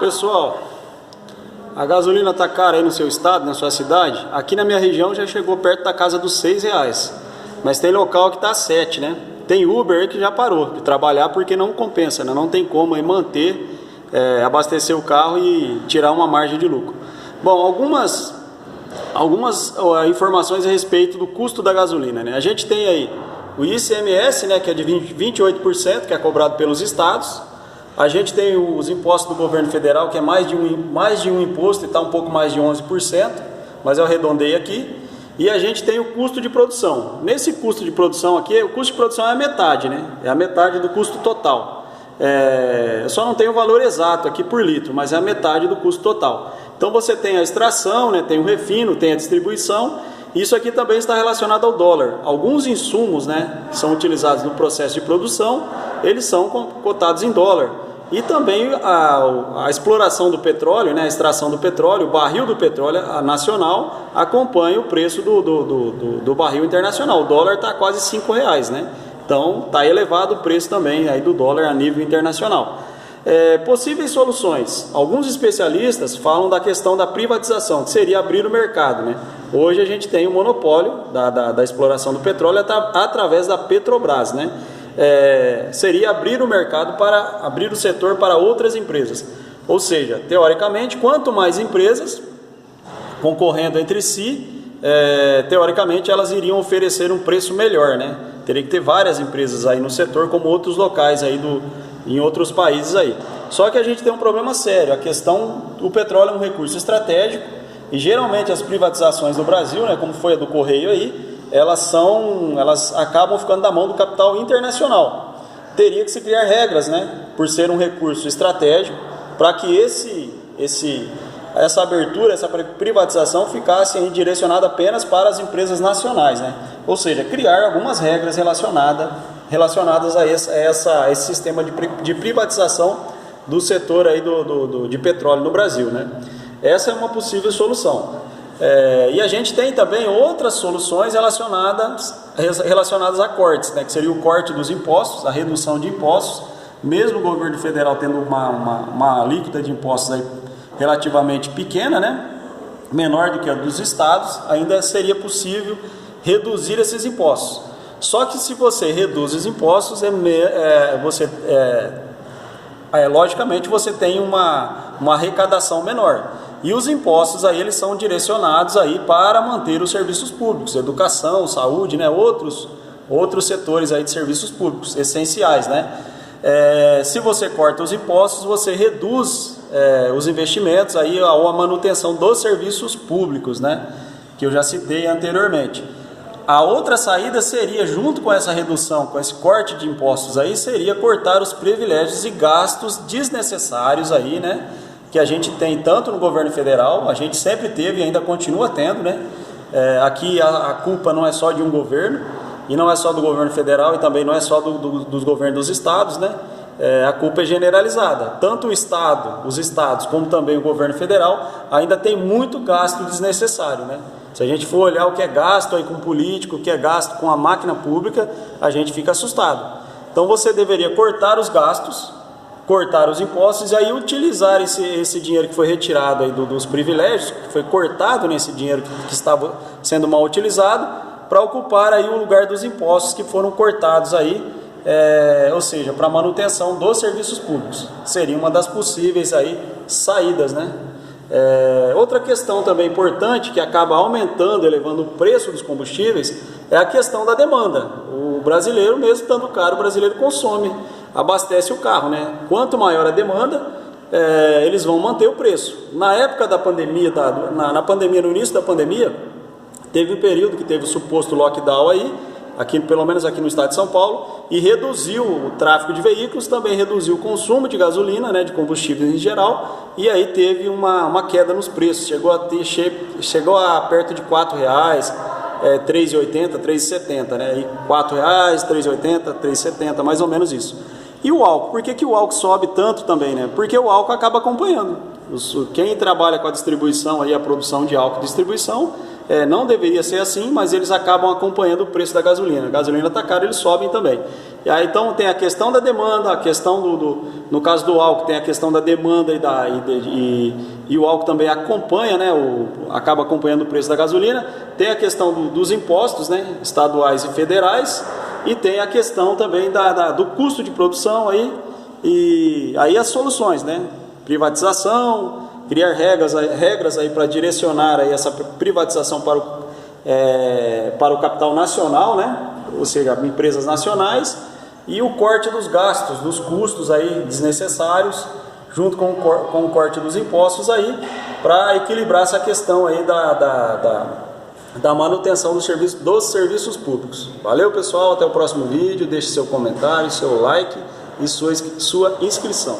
Pessoal, a gasolina está cara aí no seu estado, na sua cidade. Aqui na minha região já chegou perto da casa dos R$6. Mas tem local que está a 7, né? Tem Uber aí que já parou de trabalhar porque não compensa, né? Não tem como aí manter, abastecer o carro e tirar uma margem de lucro. Bom, algumas informações a respeito do custo da gasolina, né? A gente tem aí o ICMS, né, que é de 28%, que é cobrado pelos estados. A gente tem os impostos do governo federal, que é mais de um imposto e está um pouco mais de 11%, mas eu arredondei aqui. E a gente tem o custo de produção. Nesse custo de produção aqui, o custo de produção é a metade, né? É a metade do custo total. Eu só não tenho o valor exato aqui por litro, mas é a metade do custo total. Então você tem a extração, né? Tem o refino, tem a distribuição. Isso aqui também está relacionado ao dólar. Alguns insumos, né, que são utilizados no processo de produção, eles são cotados em dólar. E também a exploração do petróleo, né, a extração do petróleo, o barril do petróleo nacional acompanha o preço do barril internacional. O dólar está quase R$5, né? Então está elevado o preço também aí do dólar a nível internacional. Possíveis soluções. Alguns especialistas falam da questão da privatização, que seria abrir o mercado, né? Hoje a gente tem o monopólio da exploração do petróleo através da Petrobras, né? Seria abrir o mercado abrir o setor para outras empresas. Ou seja, teoricamente, quanto mais empresas concorrendo entre si, teoricamente elas iriam oferecer um preço melhor, né? Teria que ter várias empresas aí no setor, como outros locais aí em outros países aí. Só que a gente tem um problema sério. O petróleo é um recurso estratégico e geralmente as privatizações no Brasil, né, como foi a do Correio aí, elas acabam ficando na mão do capital internacional. Teria que se criar regras, né, por ser um recurso estratégico, para que essa abertura, essa privatização ficasse aí direcionada apenas para as empresas nacionais, né? Ou seja, criar algumas regras relacionadas a esse sistema de privatização do setor aí de petróleo no Brasil, né? Essa é uma possível solução. E a gente tem também outras soluções relacionadas a cortes, né? Que seria o corte dos impostos, a redução de impostos. Mesmo o governo federal tendo uma alíquota de impostos aí relativamente pequena, né? Menor do que a dos estados, ainda seria possível reduzir esses impostos. Só que se você reduz os impostos, logicamente você tem uma arrecadação menor. E os impostos aí, eles são direcionados aí para manter os serviços públicos, educação, saúde, né? Outros setores aí de serviços públicos essenciais, né? Se você corta os impostos, você reduz os investimentos aí, ou a manutenção dos serviços públicos, né? Que eu já citei anteriormente. A outra saída seria, junto com essa redução, com esse corte de impostos aí, seria cortar os privilégios e gastos desnecessários aí, né? Que a gente tem tanto no governo federal, a gente sempre teve e ainda continua tendo, né? Aqui a culpa não é só de um governo, e não é só do governo federal, e também não é só dos governos dos estados, né? A culpa é generalizada. Tanto os estados, como também o governo federal, ainda tem muito gasto desnecessário, né? Se a gente for olhar o que é gasto aí com político, o que é gasto com a máquina pública, a gente fica assustado. Então você deveria cortar os gastos, cortar os impostos e aí utilizar esse dinheiro que foi retirado aí dos privilégios, que foi cortado nesse dinheiro que estava sendo mal utilizado, para ocupar aí o lugar dos impostos que foram cortados aí, ou seja, para manutenção dos serviços públicos. Seria uma das possíveis aí saídas, né? Outra questão também importante que acaba aumentando, elevando o preço dos combustíveis, é a questão da demanda. O brasileiro, mesmo estando caro, o brasileiro consome, abastece o carro, né? Quanto maior a demanda, eles vão manter o preço. Na época da pandemia, no início da pandemia, teve um período que teve o suposto lockdown aí, pelo menos aqui no estado de São Paulo, e reduziu o tráfego de veículos, também reduziu o consumo de gasolina, né, de combustíveis em geral, e aí teve uma queda nos preços, chegou a perto de R$4, R$3,80, R$3,70, né, e R$4, R$3,80, R$3,70, mais ou menos isso. E o álcool, por que o álcool sobe tanto também, né? Porque o álcool acaba acompanhando. Quem trabalha com a distribuição, aí, a produção de álcool e distribuição, não deveria ser assim, mas eles acabam acompanhando o preço da gasolina. A gasolina está cara, eles sobem também. E aí, então tem a questão da demanda, a questão no caso do álcool, tem a questão da demanda e o álcool também acompanha, né, acaba acompanhando o preço da gasolina. Tem a questão dos impostos, né, estaduais e federais, e tem a questão também do custo de produção aí, e aí as soluções, né, privatização, criar regras aí para direcionar aí essa privatização para o capital nacional, né, ou seja, empresas nacionais, e o corte dos gastos, dos custos aí desnecessários, junto com o corte dos impostos aí, para equilibrar essa questão aí da manutenção dos serviços públicos. Valeu, pessoal, até o próximo vídeo, deixe seu comentário, seu like e sua inscrição.